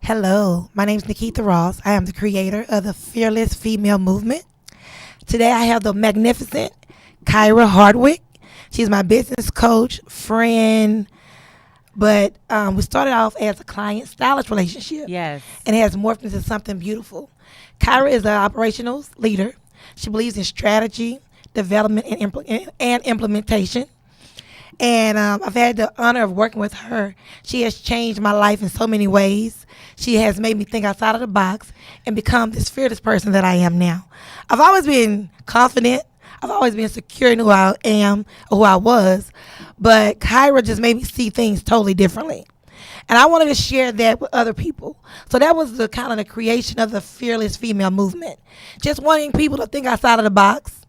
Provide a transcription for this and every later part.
Hello, my name is NaKeitha Ross. I am the creator of the Fearless Female Movement. Today I have the magnificent Kyra Hardwick. She's my business coach, friend, but we started off as a client-stylist relationship. Yes. And it has morphed into something beautiful. Kyra is an operational leader. She believes in strategy, development, and implementation. And I've had the honor of working with her. She has changed my life in so many ways. She has made me think outside of the box and become this fearless person that I am now. I've always been confident. I've always been secure in who I am or who I was. But Kyra just made me see things totally differently. And I wanted to share that with other people. So that was the kind of the creation of the Fearless Female Movement. Just wanting people to think outside of the box,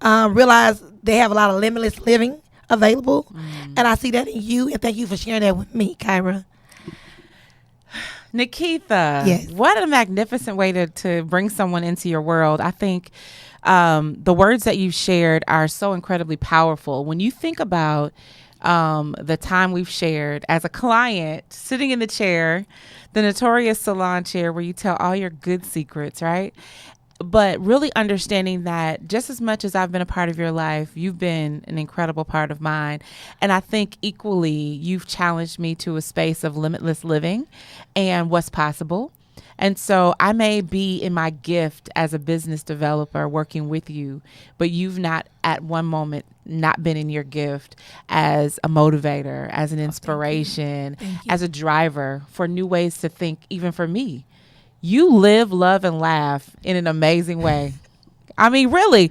realize they have a lot of limitless living available. And I see that in you, and thank you for sharing that with me, Kyra. NaKeitha, Yes. What a magnificent way to bring someone into your world. I think the words that you shared are so incredibly powerful. When you think about the time we've shared as a client, sitting in the chair, the notorious salon chair where you tell all your good secrets, right? But really understanding that just as much as I've been a part of your life, you've been an incredible part of mine. And I think equally, you've challenged me to a space of limitless living and what's possible. And so I may be in my gift as a business developer working with you, but you've not at one moment not been in your gift as a motivator, as an inspiration, as a driver for new ways to think, even for me. You live, love, and laugh in an amazing way. I mean, really,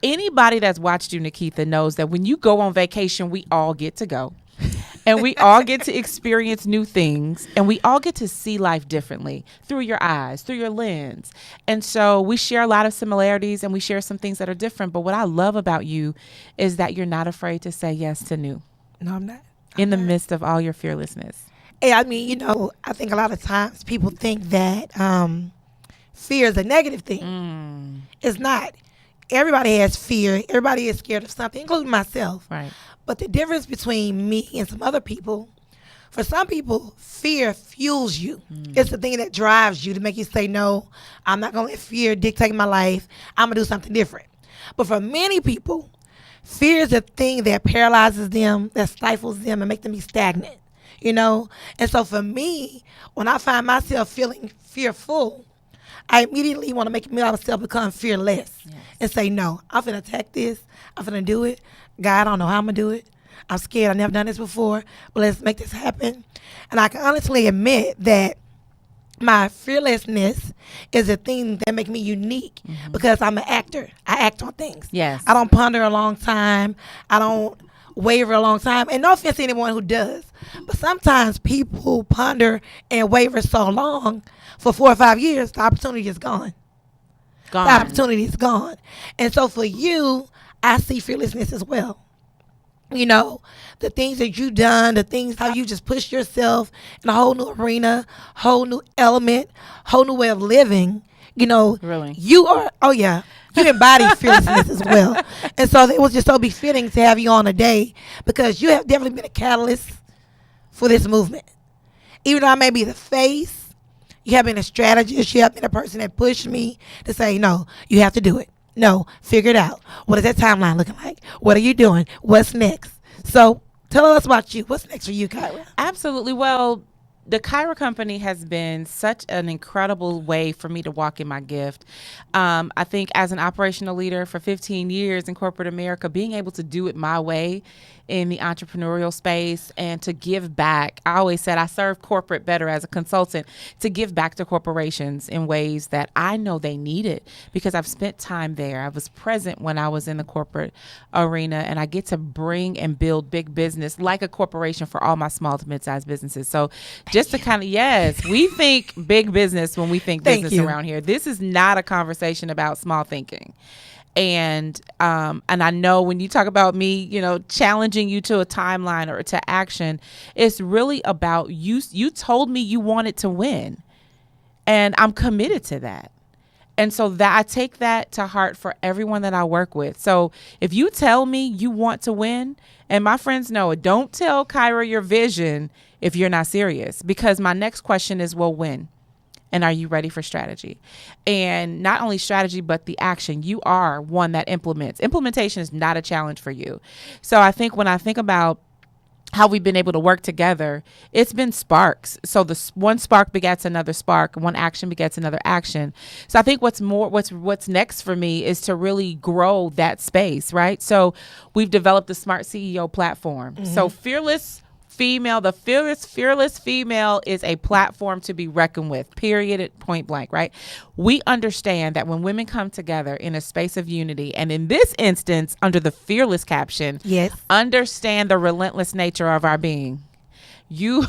anybody that's watched you, NaKeitha, knows that when you go on vacation, we all get to go. And we all get to experience new things. And we all get to see life differently through your eyes, through your lens. And so we share a lot of similarities and we share some things that are different. But what I love about you is that you're not afraid to say yes to new. No, I'm not. In the midst of all your fearlessness. Hey, I mean, I think a lot of times people think that fear is a negative thing. It's not. Everybody has fear. Everybody is scared of something, including myself. Right. But the difference between me and some other people, for some people, fear fuels you. It's the thing that drives you to make you say, no, I'm not going to let fear dictate my life. I'm going to do something different. But for many people, fear is the thing that paralyzes them, that stifles them, and makes them be stagnant. And so for me, when I find myself feeling fearful, I immediately want to make myself become fearless and say, no, I'm going to attack this. I'm going to do it. God, I don't know how I'm going to do it. I'm scared. I've never done this before, but let's make this happen. And I can honestly admit that my fearlessness is a thing that makes me unique because I'm an actor. I act on things. Yes. I don't ponder a long time. I don't waver a long time. And no offense to anyone who does. But sometimes people ponder and waver so long for 4 or 5 years, the opportunity is gone. The opportunity is gone. And so for you, I see fearlessness as well. The things that you've done, the things how you just pushed yourself in a whole new arena, whole new element, whole new way of living. Really? You embody fearlessness as well. And so it was just so befitting to have you on today because you have definitely been a catalyst for this movement. Even though I may be the face, you have been a strategist, you have been a person that pushed me to say, no, you have to do it. No, figure it out. What is that timeline looking like? What are you doing? What's next? So tell us about you. What's next for you, Kyra? Absolutely. Well, the Kyra Company has been such an incredible way for me to walk in my gift. I think as an operational leader for 15 years in corporate America, being able to do it my way in the entrepreneurial space and to give back. I always said I serve corporate better as a consultant to give back to corporations in ways that I know they need it because I've spent time there. I was present when I was in the corporate arena and I get to bring and build big business like a corporation for all my small to mid-sized businesses. So just to kind of, we think big business when we think business around here. This is not a conversation about small thinking. And I know when you talk about me, challenging you to a timeline or to action, it's really about you. You told me you wanted to win, and I'm committed to that. And so that I take that to heart for everyone that I work with. So if you tell me you want to win, and my friends know it, don't tell Kyra your vision if you're not serious, because my next question is, well, when? And are you ready for strategy? And not only strategy, but the action. You are one that implements. Implementation is not a challenge for you. So I think when I think about how we've been able to work together, it's been sparks. So the one spark begets another spark, one action begets another action. So I think what's next for me is to really grow that space, right? So we've developed the Smart CEO platform. So the fearless female is a platform to be reckoned with, period, at point blank, right? We understand that when women come together in a space of unity, and in this instance, under the fearless caption, Yes. understand the relentless nature of our being. You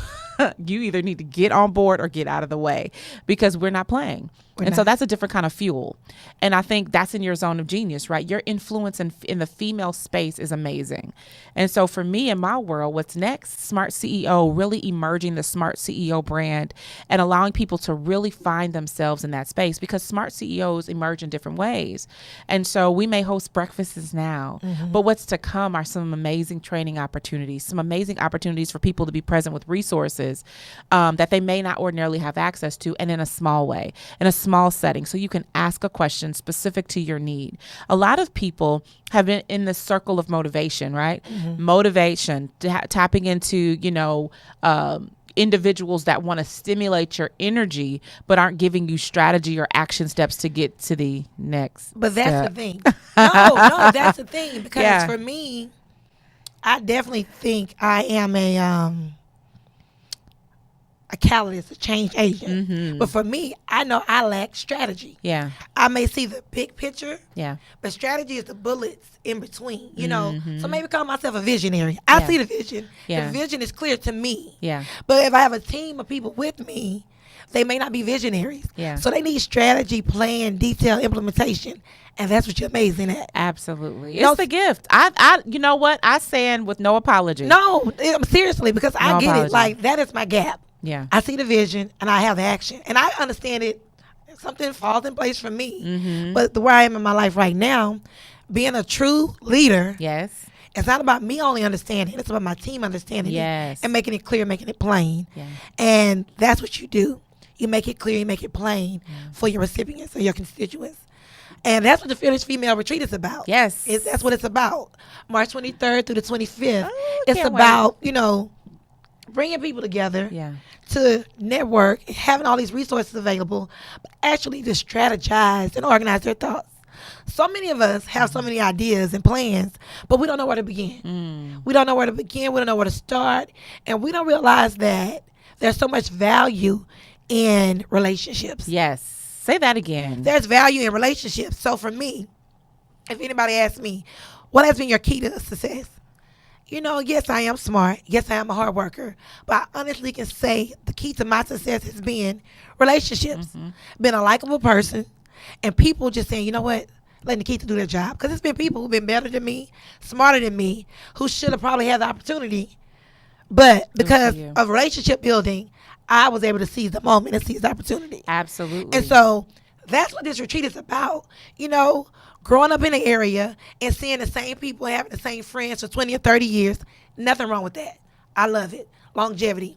either need to get on board or get out of the way, because we're not playing. So that's a different kind of fuel. And I think that's in your zone of genius, right? Your influence in the female space is amazing. And so for me in my world, what's next? Smart CEO, really emerging the Smart CEO brand and allowing people to really find themselves in that space, because smart CEOs emerge in different ways. And so we may host breakfasts now, but what's to come are some amazing training opportunities, some amazing opportunities for people to be present with resources that they may not ordinarily have access to, and in a small way, in a small setting, so you can ask a question specific to your need. A lot of people have been in the circle of motivation, right? Motivation, tapping into, individuals that want to stimulate your energy, but aren't giving you strategy or action steps to get to the next But that's step. the thing. No, that's the thing. Because for me, I definitely think I am a catalyst, a change agent. But for me, I know I lack strategy. Yeah. I may see the big picture, Yeah. but strategy is the bullets in between, So maybe call myself a visionary. I see the vision. Yeah. The vision is clear to me. Yeah. But if I have a team of people with me, they may not be visionaries. Yeah. So they need strategy, plan, detail, implementation. And that's what you're amazing at. Absolutely. It's No, the gift. I you know what? I stand with no apology. No, seriously, because I get apology. it. Like, that is my gap. Yeah. I see the vision and I have the action. And I understand it. Something falls in place for me. But where I am in my life right now, being a true leader, Yes. it's not about me only understanding. It's about my team understanding Yes. it and making it clear, making it plain. Yeah. And that's what you do. You make it clear, you make it plain for your recipients or your constituents. And that's what the Fearless Female Retreat is about. Yes. That's what it's about. March 23rd through the 25th. Oh, It's can't about, bringing people together Yeah. to network, having all these resources available, but actually to strategize and organize their thoughts. So many of us have so many ideas and plans, but we don't know where to begin. We don't know where to begin. We don't know where to start. And we don't realize that there's so much value in relationships. Yes. Say that again. There's value in relationships. So for me, if anybody asks me, what has been your key to success? Yes, I am smart. Yes, I am a hard worker. But I honestly can say the key to my success has been relationships. Been a likable person. And people just saying, you know what? Let NaKeitha do their job. Because it's been people who've been better than me, smarter than me, who should have probably had the opportunity. But because of relationship building, I was able to seize the moment and seize the opportunity. Absolutely. And so that's what this retreat is about. Growing up in an area and seeing the same people, having the same friends for 20 or 30 years, nothing wrong with that. I love it. Longevity.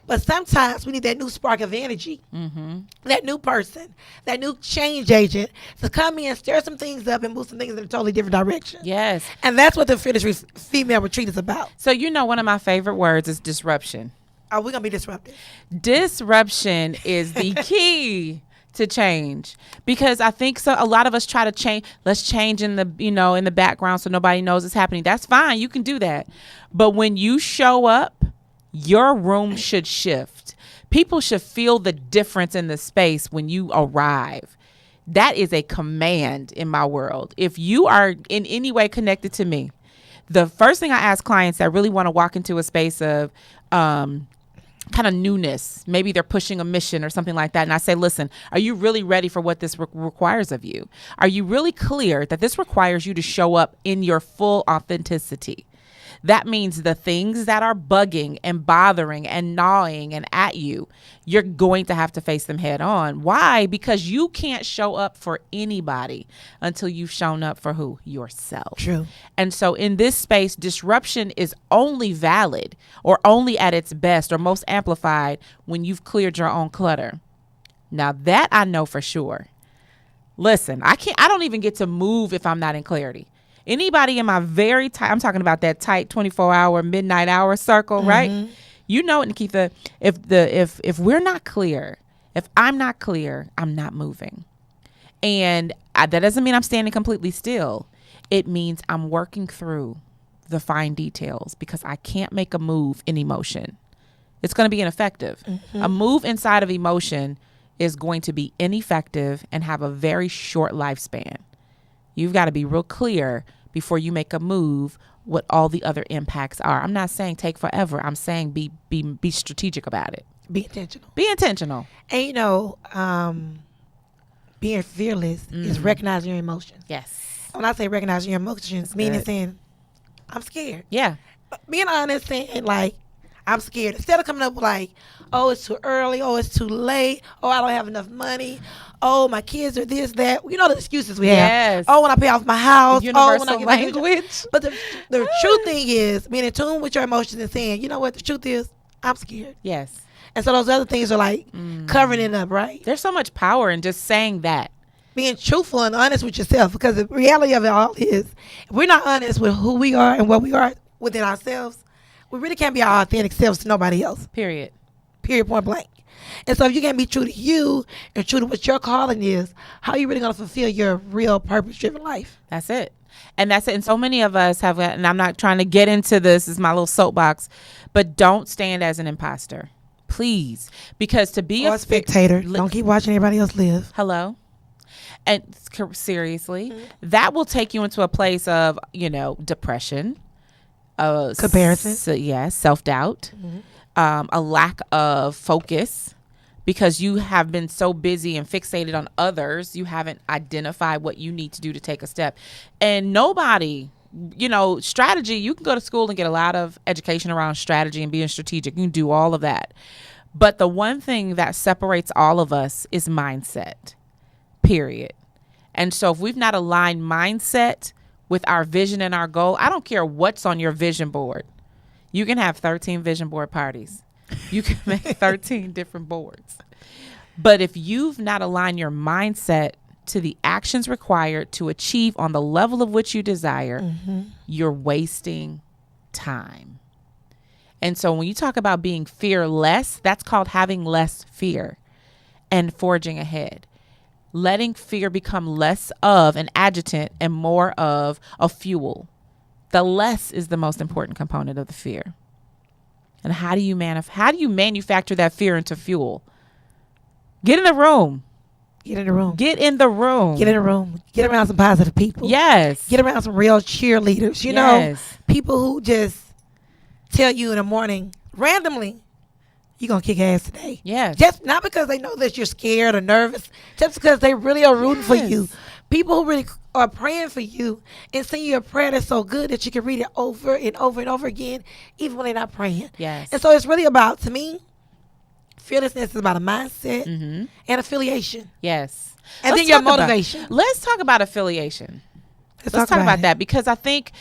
But sometimes we need that new spark of energy, that new person, that new change agent to come in, stir some things up, and move some things in a totally different direction. Yes. And that's what the Fearless Female Retreat is about. So one of my favorite words is disruption. Are we going to be disruptive? Disruption is the key to change, because I think a lot of us try to change. Let's change in the in the background so nobody knows it's happening. That's fine. You can do that. But when you show up, your room should shift. People should feel the difference in the space when you arrive. That is a command in my world. If you are in any way connected to me, the first thing I ask clients that really want to walk into a space of kind of newness, maybe they're pushing a mission or something like that, and I say, listen, are you really ready for what this requires of you? Are you really clear that this requires you to show up in your full authenticity? that means the things that are bugging and bothering and gnawing and at you, you're going to have to face them head on. Why? Because you can't show up for anybody until you've shown up for who? Yourself. True. And so in this space, disruption is only valid or only at its best or most amplified when you've cleared your own clutter. Now that I know for sure. Listen, I don't even get to move if I'm not in clarity. Anybody in my very tight, I'm talking about that tight 24-hour midnight hour circle, right? You know it, NaKeitha, if we're not clear, if I'm not clear, I'm not moving. And that doesn't mean I'm standing completely still. It means I'm working through the fine details because I can't make a move in emotion. It's going to be ineffective. A move inside of emotion is going to be ineffective and have a very short lifespan. You've got to be real clear before you make a move what all the other impacts are. I'm not saying take forever. I'm saying be strategic about it. Be intentional. Be intentional. And you know, being fearless is recognizing your emotions. Yes. When I say recognizing your emotions, meaning saying, I'm scared. Yeah. Being honest, saying like, I'm scared. Instead of coming up with like, oh, it's too early. Oh, it's too late. Oh, I don't have enough money. Oh, my kids are this, that. You know the excuses we have. Yes. Oh, when I pay off my house. Universal when I get language. But the true thing is being in tune with your emotions and saying, you know what, the truth is, I'm scared. Yes. And so those other things are like covering it up, right? There's so much power in just saying that. Being truthful and honest with yourself, because the reality of it all is, if we're not honest with who we are and what we are within ourselves, we really can't be our authentic selves to nobody else. Period. Point blank. And so if you can't be true to you and true to what your calling is, how are you really going to fulfill your real purpose-driven life? That's it. And that's it. And so many of us have, and I'm not trying to get into this as my little soapbox, but don't stand as an imposter. Please. Because to be a spectator, don't keep watching everybody else live. Hello? And seriously, that will take you into a place of, depression, comparison. Self-doubt, a lack of focus, because you have been so busy and fixated on others, you haven't identified what you need to do to take a step. And nobody, strategy, you can go to school and get a lot of education around strategy and being strategic. You can do all of that. But the one thing that separates all of us is mindset, period. And so if we've not aligned mindset with our vision and our goal, I don't care what's on your vision board. You can have 13 vision board parties. You can make 13 different boards. But if you've not aligned your mindset to the actions required to achieve on the level of which you desire, you're wasting time. And so when you talk about being fearless, that's called having less fear and forging ahead. Letting fear become less of an adjutant and more of a fuel. The less is the most important component of the fear. And how do you manufacture that fear into fuel? Get in the room. Get in the room. Get in the room. Get in the room. Get around some positive people. Yes. Get around some real cheerleaders. You know, people who just tell you in the morning randomly, you're going to kick ass today. Yes. Just not because they know that you're scared or nervous, just because they really are rooting for you. People who really are praying for you and send you a prayer that's so good that you can read it over and over and over again, even when they're not praying. Yes. And so it's really about, to me, fearlessness is about a mindset and affiliation. Yes. And then your motivation. Let's talk about affiliation. Let's talk about that, because I think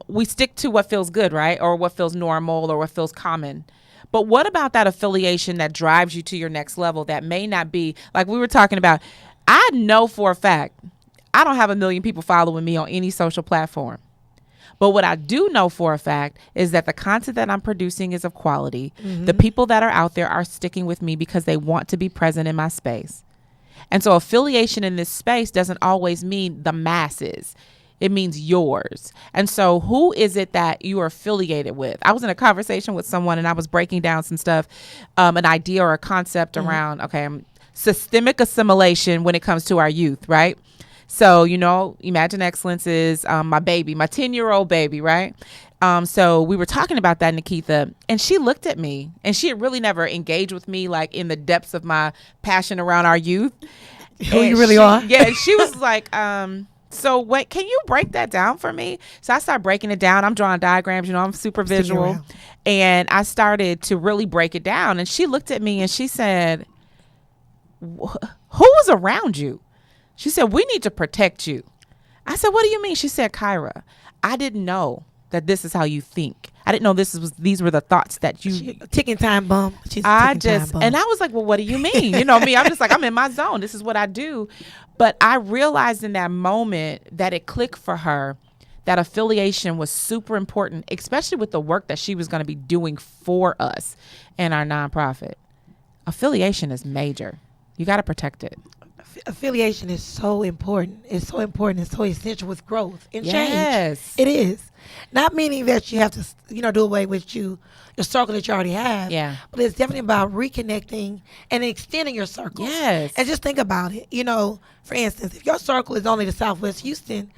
we stick to what feels good, right? Or what feels normal or what feels common. But what about that affiliation that drives you to your next level that may not be, like we were talking about? I know for a fact, I don't have 1 million people following me on any social platform. But what I do know for a fact is that the content that I'm producing is of quality. The people that are out there are sticking with me because they want to be present in my space. And so affiliation in this space doesn't always mean the masses. It means yours. And so who is it that you are affiliated with? I was in a conversation with someone and I was breaking down some stuff, an idea or a concept around, systemic assimilation when it comes to our youth, right? So, Imagine Excellence is my baby, my 10-year-old baby, right? So we were talking about that, NaKeitha, and she looked at me, and she had really never engaged with me like in the depths of my passion around our youth. Who you really are? Yeah, she was like, So wait, can you break that down for me? So I started breaking it down. I'm drawing diagrams, I'm super visual. And I started to really break it down. And she looked at me and she said, who was around you? She said, we need to protect you. I said, what do you mean? She said, Kyra, I didn't know that this is how you think. I didn't know these were the thoughts that you ticking time bomb. And I was like, well, what do you mean? You know me, I'm just like, I'm in my zone. This is what I do. But I realized in that moment that it clicked for her that affiliation was super important, especially with the work that she was going to be doing for us and our nonprofit. Affiliation is major. You got to protect it. Affiliation is so important. It's so important. It's so essential with growth and change. Yes. It is. Not meaning that you have to, do away with your circle that you already have. Yeah. But it's definitely about reconnecting and extending your circle. Yes. And just think about it. For instance, if your circle is only the Southwest Houston,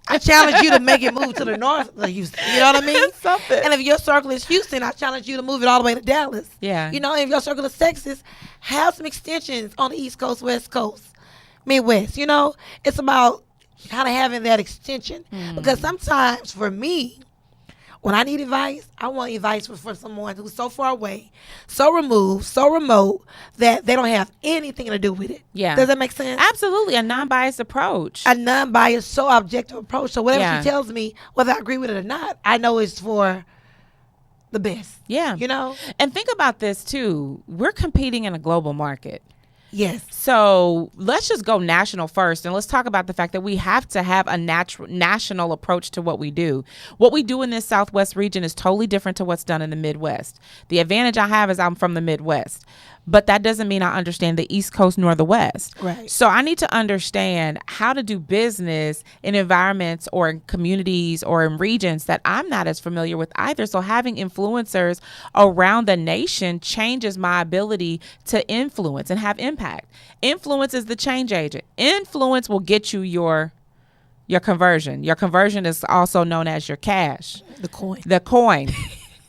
I challenge you to make it move to the north of Houston. You know what I mean? Something. And if your circle is Houston, I challenge you to move it all the way to Dallas. Yeah. If your circle is Texas, have some extensions on the East Coast, West Coast, Midwest. It's about kind of having that extension. Because sometimes for me, when I need advice, I want advice from someone who's so far away, so removed, so remote, that they don't have anything to do with it. Yeah. Does that make sense? Absolutely. A non-biased approach. A non-biased, so objective approach. So whatever she tells me, whether I agree with it or not, I know it's for the best. Yeah. And think about this too. We're competing in a global market. Yes. So let's just go national first, and let's talk about the fact that we have to have a national approach to what we do. What we do in this Southwest region is totally different to what's done in the Midwest. The advantage I have is I'm from the Midwest, but that doesn't mean I understand the East Coast nor the West. Right. So I need to understand how to do business in environments or in communities or in regions that I'm not as familiar with either. So having influencers around the nation changes my ability to influence and have impact. Influence is the change agent. Influence will get you your conversion. Your conversion is also known as your cash. The coin.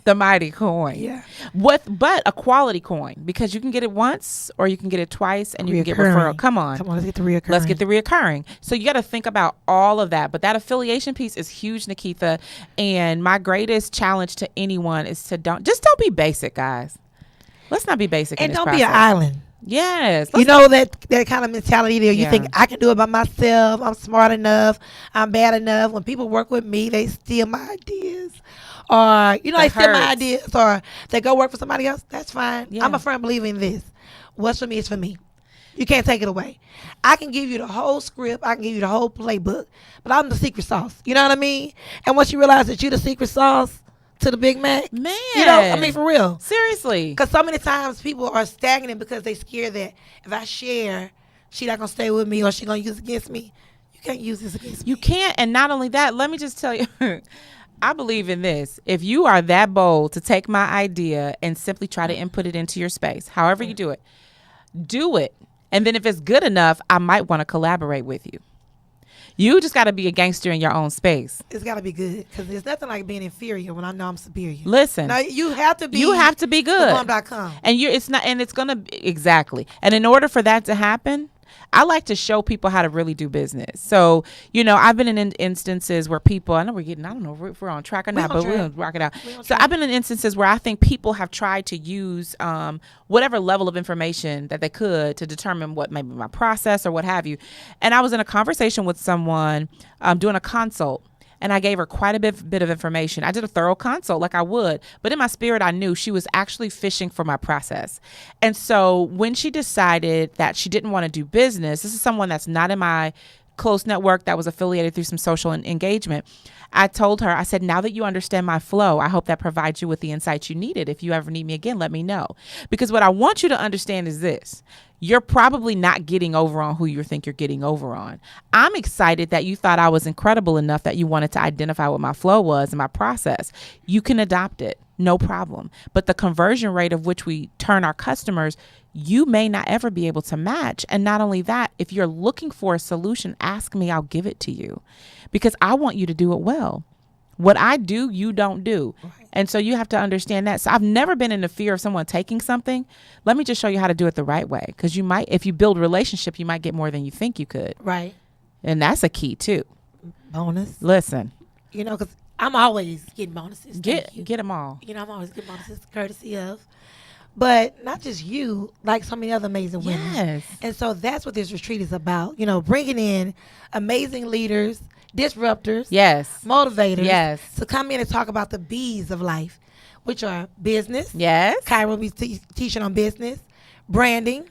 The mighty coin. Yeah. But a quality coin, because you can get it once or you can get it twice and you can get referral. Come on, let's get the reoccurring. So you got to think about all of that. But that affiliation piece is huge, NaKeitha. And my greatest challenge to anyone is to don't be basic, guys. Let's not be basic. And in this don't process. be an island. Yes. That kind of mentality there. You think I can do it by myself. I'm smart enough. I'm bad enough. When people work with me, they steal my ideas. Or, they steal my ideas. Or they go work for somebody else. That's fine. Yeah. I'm a firm believer in this. What's for me is for me. You can't take it away. I can give you the whole script. I can give you the whole playbook. But I'm the secret sauce. You know what I mean? And once you realize that you're the secret sauce to the Big Mac. Man. For real. Seriously. Because so many times people are stagnant because they scared that if I share, she not going to stay with me or she going to use it against me. You can't use this against me. You can't. And not only that, let me just tell you, I believe in this. If you are that bold to take my idea and simply try to input it into your space, however you do it. And then if it's good enough, I might want to collaborate with you. You just got to be a gangster in your own space. It's got to be good because there's nothing like being inferior when I know I'm superior. Listen, now you have to be good. Plum.com. And it's going to exactly. And in order for that to happen, I like to show people how to really do business. So, I've been in instances where people, I don't know if we're on track or not, but we're going to rock it out. So I've been in instances where I think people have tried to use whatever level of information that they could to determine what maybe my process or what have you. And I was in a conversation with someone doing a consult. And I gave her quite a bit of information. I did a thorough consult like I would. But in my spirit, I knew she was actually fishing for my process. And so when she decided that she didn't want to do business, this is someone that's not in my close network that was affiliated through some social engagement. I told her, I said, now that you understand my flow, I hope that provides you with the insights you needed. If you ever need me again, let me know. Because what I want you to understand is this. You're probably not getting over on who you think you're getting over on. I'm excited that you thought I was incredible enough that you wanted to identify what my flow was and my process. You can adopt it, no problem. But the conversion rate of which we turn our customers, you may not ever be able to match. And not only that, if you're looking for a solution, ask me, I'll give it to you. Because I want you to do it well. What I do, you don't do. Right. And so you have to understand that. So I've never been in the fear of someone taking something. Let me just show you how to do it the right way. Because you might, if you build a relationship, you might get more than you think you could. Right. And that's a key too. Bonus. Listen, You know, because I'm always getting bonuses. get Thank you. them all. You know, I'm always getting bonuses courtesy of. But not just you, like so many other amazing women. Yes. And so that's what this retreat is about. You know, bringing in amazing leaders, disruptors, Yes. motivators Yes. to come in and talk about the B's of life, which are business. Yes. Kyra will be teaching on business, branding.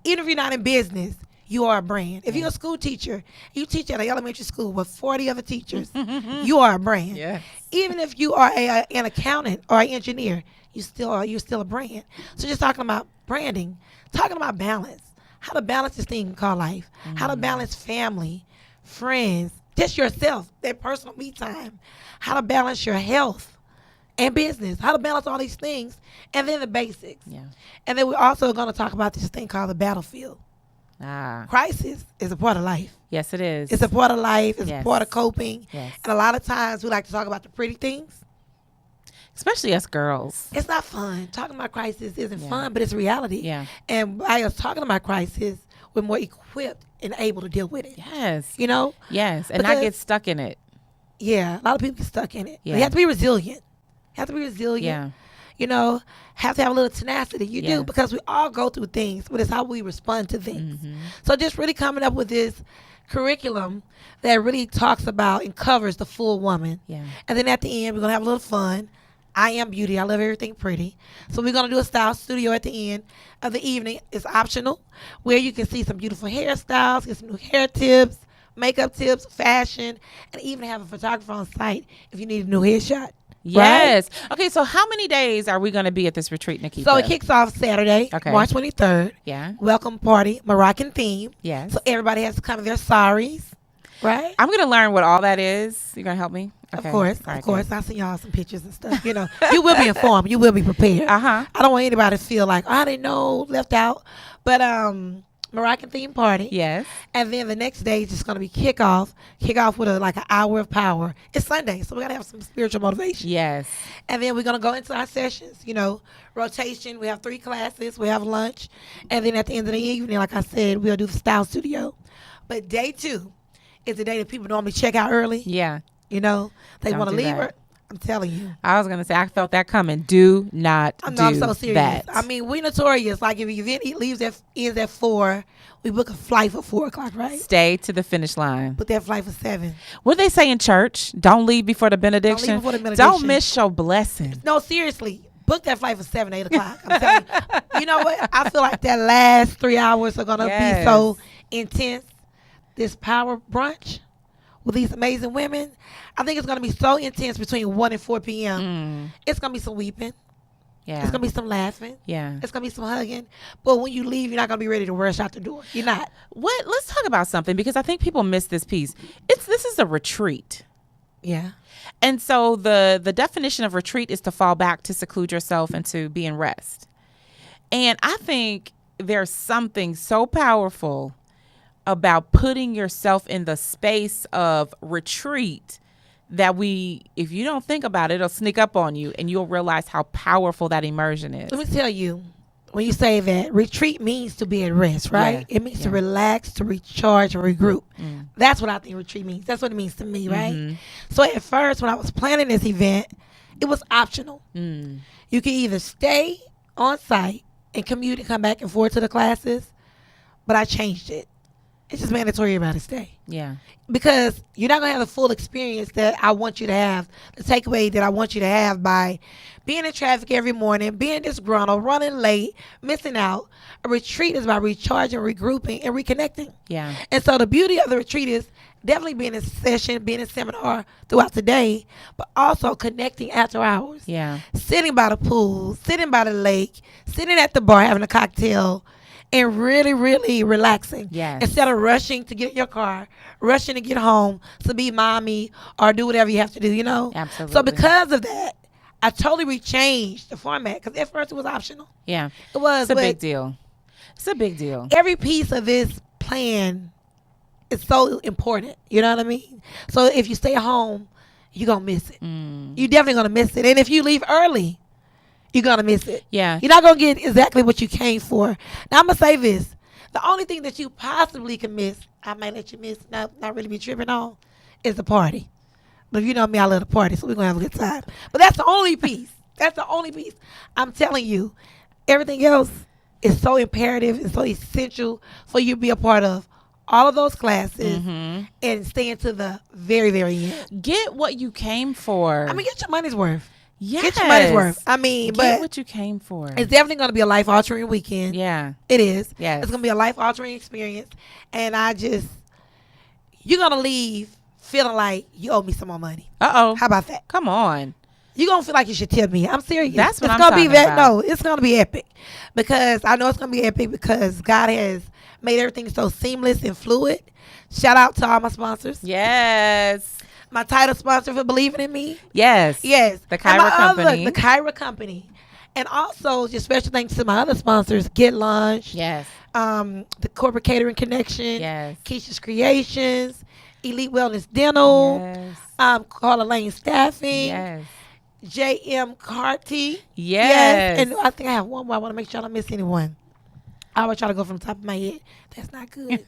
Even if you're not in business, you are a brand. If you're a school teacher, you teach at an elementary school with 40 other teachers, you are a brand. Yes. Even if you are an accountant or an engineer, you're still a brand. So just talking about branding, talking about balance, how to balance this thing called life, how to balance family, friends, just yourself, that personal me time, how to balance your health and business, how to balance all these things, and then the basics. Yeah. And then we're also going to talk about this thing called the battlefield. Ah. Crisis is a part of life. Yes, it is. It's a part of life. It's Yes. a part of coping. Yes. And a lot of times we like to talk about the pretty things. Especially us girls. It's not fun. Talking about crisis isn't Yeah. fun, but it's reality. Yeah. And by us talking about crisis, we're more equipped and able to deal with it. Yes. You know? Yes. And not Because- get stuck in it. Yeah. A lot of people get stuck in it. Yeah. You have to be resilient. Have to be resilient. Yeah. You know, have to have a little tenacity. You Yeah. do, because we all go through things, but it's how we respond to things. Mm-hmm. So just really coming up with this curriculum that really talks about and covers the full woman. Yeah. And then at the end, we're going to have a little fun. I am beauty. I love everything pretty. So we're going to do a style studio at the end of the evening. It's optional, where you can see some beautiful hairstyles, get some new hair tips, makeup tips, fashion, and even have a photographer on site if you need a new headshot. Yes. Okay, so how many days are we going to be at this retreat, NaKeitha? So it kicks off Saturday, Okay. March 23rd. Yeah. Welcome party, Moroccan theme. Yes. So everybody has to come in their saris, right? I'm going to learn what all that is. You going to help me? Of Okay. course, All right, of course. good. I'll send y'all some pictures and stuff. You know, you will be informed. You will be prepared. Uh-huh. I don't want anybody to feel like, oh, I didn't know, left out. But Moroccan theme party. Yes. And then the next day is just going to be kickoff with like an hour of power. It's Sunday, so we got to have some spiritual motivation. Yes. And then we're going to go into our sessions, you know, rotation. We have 3 classes. We have lunch. And then at the end of the evening, like I said, we'll do the style studio. But day 2 is the day that people normally check out early. Yeah. You know, they Don't want to do leave that. her. I'm telling you. I was going to say, I felt that coming. Do not I'm do so serious. that. I mean, we notorious. Like if the event ends at 4, we book a flight for 4 o'clock, right? Stay to the finish line. Book that flight for 7. What they say in church? Don't leave before the benediction. before the benediction. Don't miss your blessing. No, seriously. Book that flight for 7, 8 o'clock. I'm telling you. You know what? I feel like that last 3 hours are going to Yes. be so intense. This power brunch with these amazing women, I think it's going to be so intense between 1 and 4 p.m. It's going to be some weeping. Yeah. It's going to be some laughing. Yeah. It's going to be some hugging. But when you leave, you're not going to be ready to rush out the door. You're not. What? Let's talk about something, because I think people miss this piece. This is a retreat. Yeah. And so the definition of retreat is to fall back, to seclude yourself, and to be in rest. And I think there's something so powerful about putting yourself in the space of retreat that if you don't think about it, it'll sneak up on you and you'll realize how powerful that immersion is. Let me tell you, when you say that, retreat means to be at rest, right? Yeah. It means to Yeah. relax, to recharge, and regroup. That's what I think retreat means. That's what it means to me, right? So at first, when I was planning this event, it was optional. You can either stay on site and commute and come back and forth to the classes, but I changed it. It's just mandatory about to stay. Yeah. Because you're not going to have the full experience that I want you to have, the takeaway that I want you to have by being in traffic every morning, being disgruntled, running late, missing out. A retreat is about recharging, regrouping, and reconnecting. Yeah. And so the beauty of the retreat is definitely being in session, being in seminar throughout the day, but also connecting after hours. Yeah. Sitting by the pool, sitting by the lake, sitting at the bar having a cocktail, and really, really relaxing. Yes. Instead of rushing to get in your car, rushing to get home to be mommy or do whatever you have to do, you know? Absolutely. So because of that, I totally changed the format, because at first it was optional. Yeah. It was. It's a but big deal. It's a big deal. every piece of this plan is so important. You know what I mean? So if you stay at home, you're going to miss it. You're definitely going to miss it. And if you leave early, you're going to miss it. Yeah. You're not going to get exactly what you came for. Now, I'm going to say this. The only thing that you possibly can miss I might let you miss, not really be tripping on, is the party. But if you know me, I love the party, so we're going to have a good time. But that's the only piece. That's the only piece. I'm telling you, everything else is so imperative and so essential for you to be a part of all of those classes and staying to the very, very end. Get what you came for. I mean, get your money's worth. Yes. Get your money's worth. I mean, Get but what you came for. it's definitely going to be a life-altering weekend. Yeah. It is. Yes. It's going to be a life-altering experience. And you're going to leave feeling like you owe me some more money. Uh-oh. How about that? Come on. You're going to feel like you should tip me. I'm serious. That's what it's I'm gonna be talking about. No, it's going to be epic. Because I know it's going to be epic because God has made everything so seamless and fluid. Shout out to all my sponsors. Yes. My title sponsor for believing in me. Yes. Yes. The Kyra Company. The Kyra Company. And also, just special thanks to my other sponsors, Get Lunch. Yes. The Corporate Catering Connection. Yes. Keisha's Creations. Elite Wellness Dental. Yes. Carla Lane Staffing. Yes. J.M. Carty. Yes. And I think I have one more. I want to make sure I don't miss anyone. I always try to go from the top of my head. That's not good.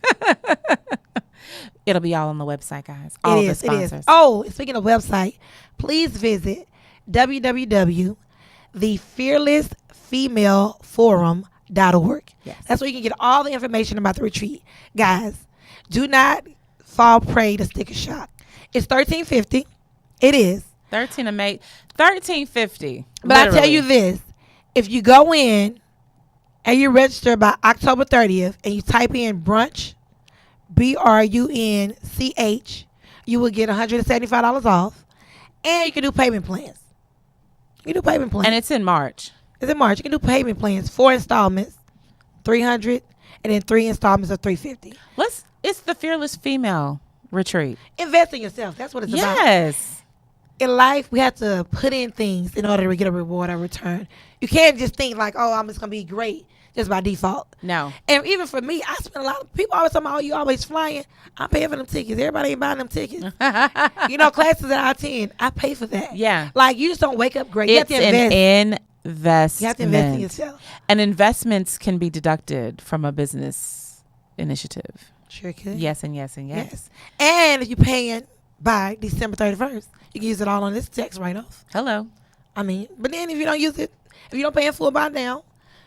It'll be all on the website, guys. All the sponsors. It is. Oh, speaking of website, please visit www.thefearlessfemaleforum.org. Yes. That's where you can get all the information about the retreat. Guys, do not fall prey to sticker shock. It's $13.50. It is. 13 of May. 1350. But I tell you this, if you go in and you register by October 30th and you type in brunch, BRUNCH, you will get $175 off. And you can do payment plans. You can do payment plans. And it's in March. It's in March. You can do payment plans, 4 installments, $300, and then 3 installments of $350. It's the Fearless Female Retreat. Invest in yourself. That's what it's about. Yes. In life, we have to put in things in order to get a reward or return. You can't just think like, oh, I'm just going to be great just by default. No. And even for me, I spend a lot of people always talking about, oh, you always flying. I'm paying for them tickets. Everybody ain't buying them tickets. Classes that I attend, I pay for that. Yeah. Like, you just don't wake up great. You have It's to invest. an investment. You have to invest in yourself. And investments can be deducted from a business initiative. Sure could. Yes, and yes, and yes. Yes. And if you're paying by December 31st, you can use it all on this tax write-off. Hello. I mean, but then if you don't use it, if you don't pay in full by now,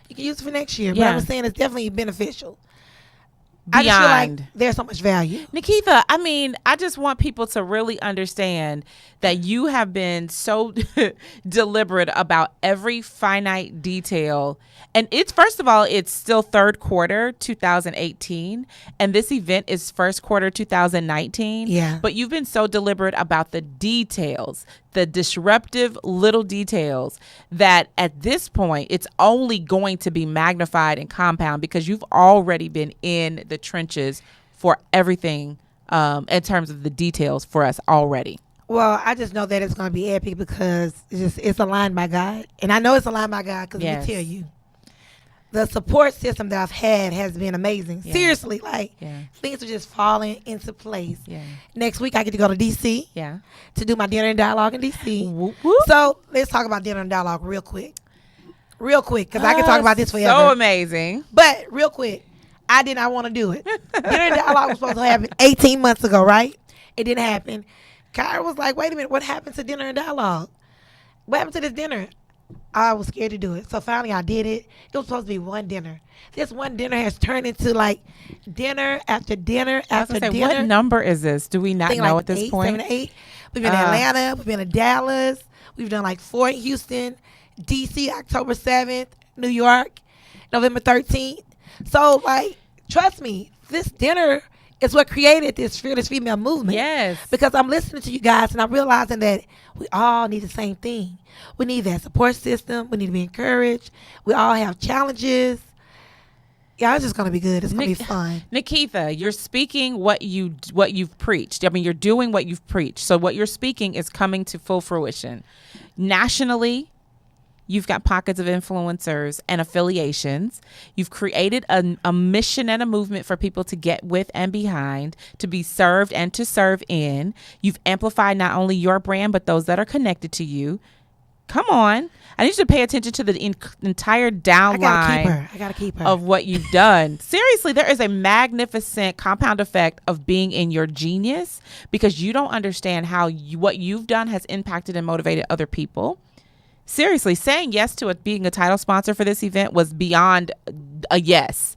you can use it for next year. Yeah. But I'm saying it's definitely beneficial. Beyond. I just feel like there's so much value. NaKeitha, I mean, I just want people to really understand that you have been so deliberate about every finite detail. And it's, first of all, it's still third quarter 2018. And this event is first quarter 2019. Yeah. But you've been so deliberate about the details, the disruptive little details, that at this point, it's only going to be magnified and compound because you've already been in the trenches for everything in terms of the details for us already. Well, I just know that it's going to be epic because it's aligned by God. And I know it's aligned by God because let me tell you, the support system that I've had has been amazing. Yeah. Seriously, things are just falling into place. Yeah. Next week, I get to go to D.C. To do my dinner and dialogue in D.C. Whoop, whoop. So let's talk about dinner and dialogue real quick. Because I can talk about this forever. So amazing. But real quick, I did not want to do it. Dinner and dialogue was supposed to happen 18 months ago, right? It didn't happen. Kyra was like, wait a minute, what happened to dinner and dialogue? What happened to this dinner? I was scared to do it. So finally I did it. It was supposed to be one dinner. This one dinner has turned into like dinner after dinner after dinner. What number is this? Do we not know like at this 8, point? 7, 8. We've been in Atlanta. We've been in Dallas. We've done like 4 in Houston, D.C. October 7th, New York, November 13th. So like, trust me, this dinner is what created this Fearless Female movement. Yes. Because I'm listening to you guys and I'm realizing that we all need the same thing. We need that support system. We need to be encouraged. We all have challenges. Yeah, it's just going to be good. It's going to be fun. NaKeitha, you're speaking what you've preached. I mean, you're doing what you've preached. So what you're speaking is coming to full fruition. Nationally, you've got pockets of influencers and affiliations. You've created a mission and a movement for people to get with and behind, to be served and to serve in. You've amplified not only your brand, but those that are connected to you. Come on. I need you to pay attention to the entire downline I gotta keep her. of what you've done. Seriously, there is a magnificent compound effect of being in your genius because you don't understand how what you've done has impacted and motivated other people. Seriously, saying yes to being a title sponsor for this event was beyond a yes.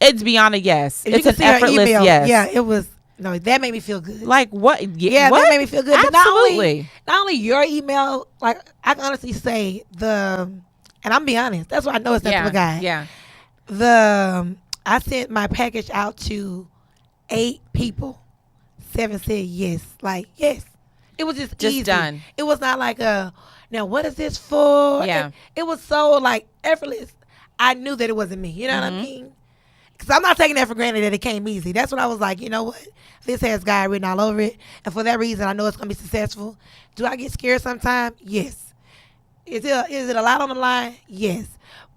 It's beyond a yes. If it's you an can see her effortless email, yes. Yeah, it was. No, that made me feel good. Like what? Yeah, what? that made me feel good. Absolutely. But not only your email, like I can honestly say and I'm be honest, that's why I know it's not the guy. Yeah. I sent my package out to 8 people. 7 said yes. Like, yes. It was just easy. Done. It was not like now what is this for? Yeah. It was so like effortless. I knew that it wasn't me. You know what I mean? Because I'm not taking that for granted that it came easy. That's what I was like, you know what? This has God written all over it. And for that reason, I know it's going to be successful. Do I get scared sometimes? Yes. Is it a lot on the line? Yes.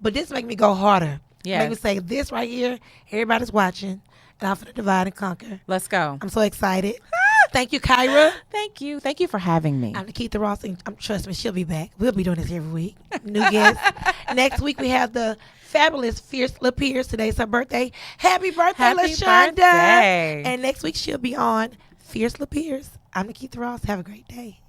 But this make me go harder. Yes. Make me say, this right here, everybody's watching, and I'm for the divide and conquer. Let's go. I'm so excited. Thank you, Kyra. Thank you. Thank you for having me. I'm NaKeitha Ross, and trust me, she'll be back. We'll be doing this every week. New guests. Next week, we have the fabulous Fierce LaPierce. Today's her birthday. Happy birthday, Happy LaShonda. birthday. And next week, she'll be on Fierce LaPierce. I'm NaKeitha Ross. Have a great day.